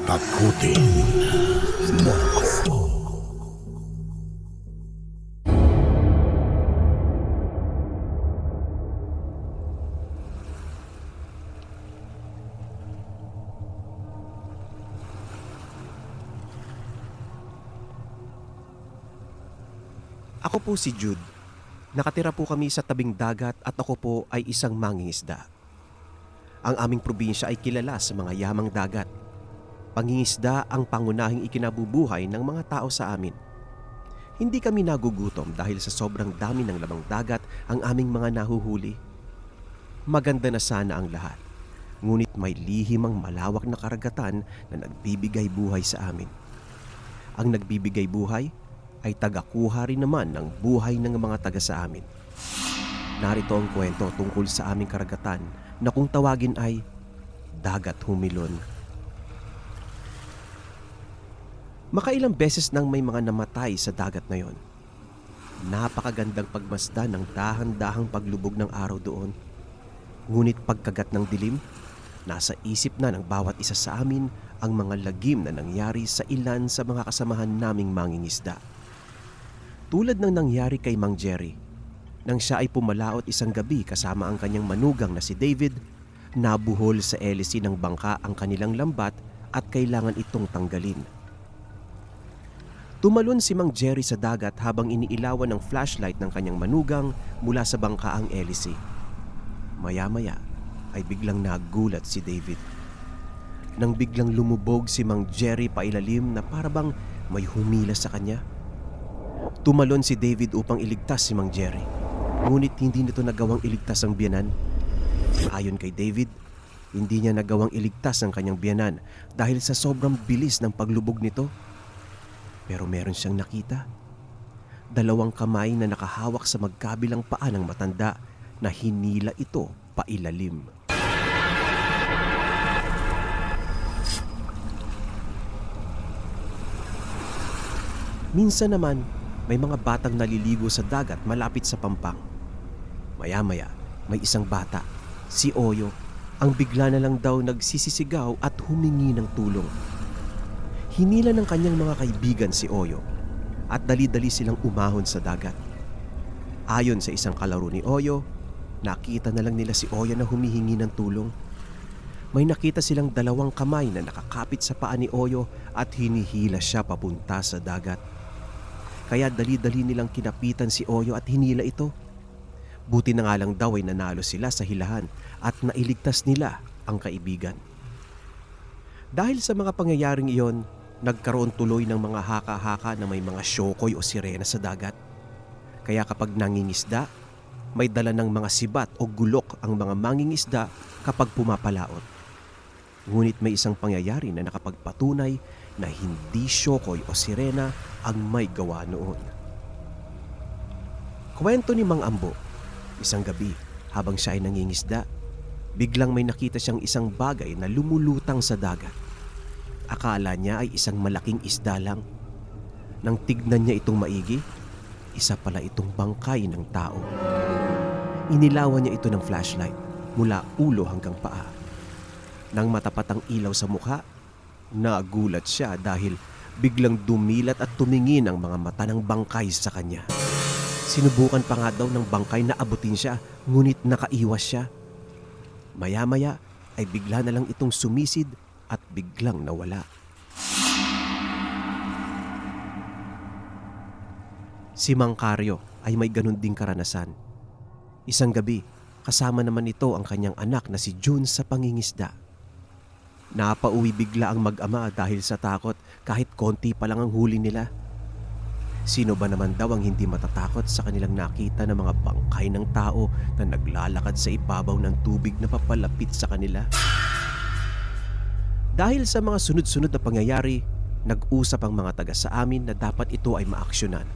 Takutin mo ako. Ako po si Jude. Nakatira po kami sa tabing dagat at ako po ay isang mangingisda. Ang aming probinsya ay kilala sa mga yamang dagat. Pangingisda ang pangunahing ikinabubuhay ng mga tao sa amin. Hindi kami nagugutom dahil sa sobrang dami ng lamang dagat ang aming mga nahuhuli. Maganda na sana ang lahat. Ngunit may lihim ang malawak na karagatan na nagbibigay buhay sa amin. Ang nagbibigay buhay ay tagakuha rin naman ng buhay ng mga taga sa amin. Narito ang kwento tungkol sa aming karagatan na kung tawagin ay Dagat Humilon. Makailang beses nang may mga namatay sa dagat na yon. Napakagandang pagmasdan ng dahan-dahang paglubog ng araw doon. Ngunit pagkagat ng dilim, nasa isip na ng bawat isa sa amin ang mga lagim na nangyari sa ilan sa mga kasamahan naming mangingisda. Tulad ng nangyari kay Mang Jerry, nang siya ay pumalaot isang gabi kasama ang kanyang manugang na si David, nabuhol sa elisi ng bangka ang kanilang lambat at kailangan itong tanggalin. Tumalon si Mang Jerry sa dagat habang iniilawan ng flashlight ng kanyang manugang mula sa bangka ang elisi. Maya-maya ay biglang nagulat si David. Nang biglang lumubog si Mang Jerry pailalim na parabang may humila sa kanya. Tumalon si David upang iligtas si Mang Jerry. Ngunit hindi nito nagawang iligtas ang biyanan. Ayon kay David, hindi niya nagawang iligtas ang kanyang biyanan dahil sa sobrang bilis ng paglubog nito. Pero meron siyang nakita. 2 kamay na nakahawak sa magkabilang paa ng matanda na hinila ito pailalim. Minsan naman, may mga batang naliligo sa dagat malapit sa pampang. Maya-maya, may isang bata, si Oyo, ang bigla na lang daw nagsisisigaw at humingi ng tulong. Hinila ng kanyang mga kaibigan si Oyo at dali-dali silang umahon sa dagat. Ayon sa isang kalaro ni Oyo, nakita na lang nila si Oyo na humihingi ng tulong. May nakita silang 2 kamay na nakakapit sa paa ni Oyo at hinihila siya papunta sa dagat. Kaya dali-dali nilang kinapitan si Oyo at hinila ito. Buti na nga lang daw ay nanalo sila sa hilahan at nailigtas nila ang kaibigan. Dahil sa mga pangyayaring iyon, nagkaroon tuloy ng mga haka-haka na may mga syokoy o sirena sa dagat. Kaya kapag nangingisda, may dala ng mga sibat o gulok ang mga mangingisda kapag pumapalaot. Ngunit may isang pangyayari na nakapagpatunay na hindi syokoy o sirena ang may gawa noon. Kwento ni Mang Ambo, isang gabi habang siya ay nangingisda, biglang may nakita siyang isang bagay na lumulutang sa dagat. Akala niya ay isang malaking isda lang. Nang tignan niya itong maigi, isa pala itong bangkay ng tao. Inilawan niya ito ng flashlight mula ulo hanggang paa. Nang matapat ang ilaw sa mukha, nagulat siya dahil biglang dumilat at tumingin ang mga mata ng bangkay sa kanya. Sinubukan pa nga daw ng bangkay na abutin siya, ngunit nakaiwas siya. Maya-maya ay bigla na lang itong sumisid at biglang nawala. Si Mang Karyo ay may ganun ding karanasan. Isang gabi, kasama naman ito ang kanyang anak na si June sa pangingisda. Napauwi bigla ang mag-ama dahil sa takot kahit konti pa lang ang huli nila. Sino ba naman daw ang hindi matatakot sa kanilang nakita ng mga bangkay ng tao na naglalakad sa ibabaw ng tubig na papalapit sa kanila? Dahil sa mga sunod-sunod na pangyayari, nag-usap ang mga taga sa amin na dapat ito ay maaksyonan.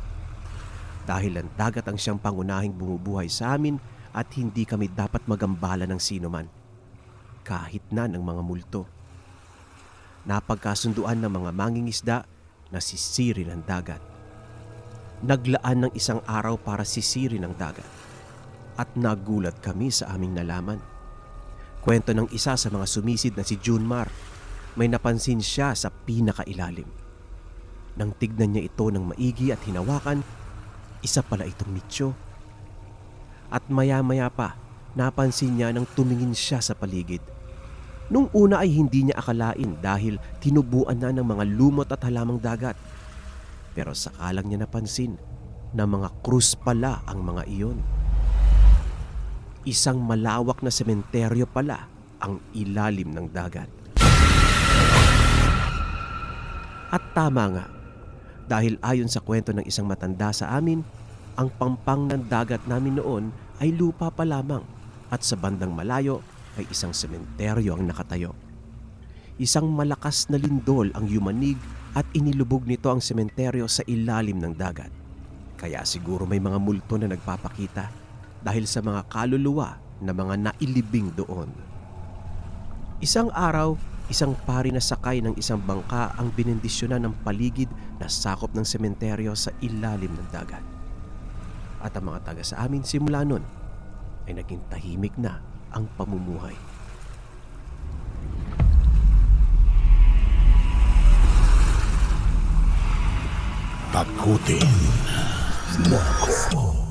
Dahil ang dagat ang siyang pangunahing bumubuhay sa amin at hindi kami dapat magambala ng sinuman, kahit na ng mga multo. Napagkasunduan ng mga mangingisda na sisirin ang dagat. Naglaan ng isang araw para sisirin ang dagat. At nagulat kami sa aming nalaman. Kwento ng isa sa mga sumisid na si Junmar. may napansin siya sa pinakailalim. Nang tignan niya ito ng maigi at hinawakan, isa pala itong mityo. At maya-maya pa, napansin niya nang tumingin siya sa paligid. Nung una ay hindi niya akalain dahil tinubuan na ng mga lumot at halamang dagat. Pero sakalang niya napansin na mga krus pala ang mga iyon. Isang malawak na sementeryo pala ang ilalim ng dagat. At tama nga, dahil ayon sa kwento ng isang matanda sa amin, ang pampang ng dagat namin noon ay lupa pa lamang at sa bandang malayo ay isang sementeryo ang nakatayo. Isang malakas na lindol ang yumanig at inilubog nito ang sementeryo sa ilalim ng dagat. Kaya siguro may mga multo na nagpapakita dahil sa mga kaluluwa na mga nailibing doon. Isang araw, isang pari na sakay ng isang bangka ang binendisyonan ng paligid na sakop ng sementeryo sa ilalim ng dagat. At ang mga taga sa amin simula nun ay naging tahimik na ang pamumuhay. Takutin mo ako.